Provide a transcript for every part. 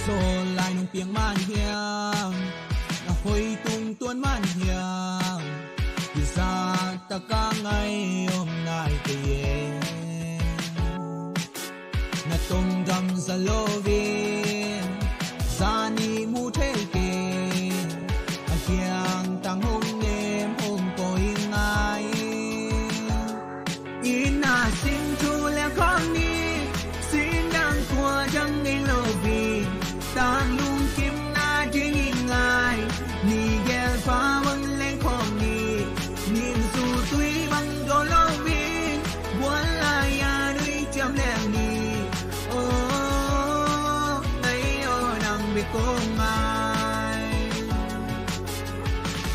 gió lại nung tiếng man hiang na hoi tung tuôn man hiang isa ta ka ngày hôm nay kề na tông gam sa lovin zani mu thế kề anh hiang tang hong nem hong coi ngay ina xin chu le con ni xin đang qua chẳng nghe lovin tang lung kim na ding ngai ni gel pa wang leng khom ni nim su tui bang go lovin buan la ya nui cham leng ni o nay o nang bi ko ngai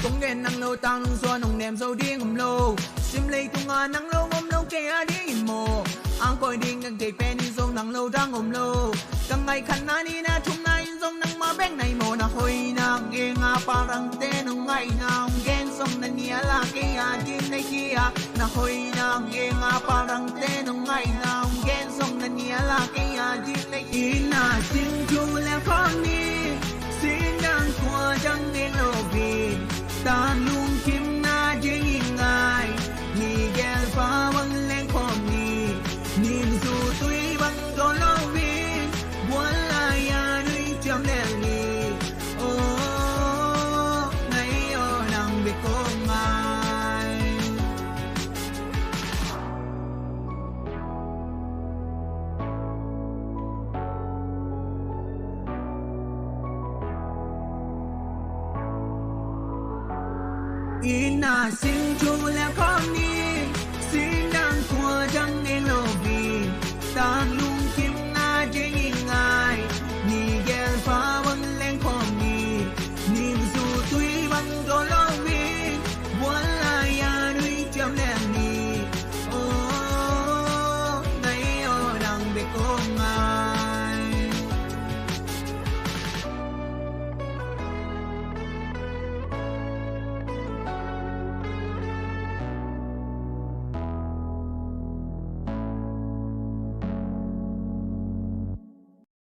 tung gen nang lo tang lung so nong nem so ding hom lo sim lei tung a nang lo ngom lo ke a ding mo ang koi ding ang te pen in song nang lo dang hom lo kang ngai khan na ni na thum na in song nang ma beng nai mo na hoi nang e nga parang te nong ngai nang gen song na ni ala ke a din nai kia na hoi nang e nga parang te nong ngai nang gen song na ni ala ke a din nai ina sin chu le khom ni sin dang kwa jang ne lo bin tan lung kim na jing ngai ni gel pa wang leng khom ni nim su tui bang go lo bin buan la ya nui cham leng ni o nay o nang bi ko ngai ina sin chu le khom ni xin đang qua chẳng nghe lo bin tan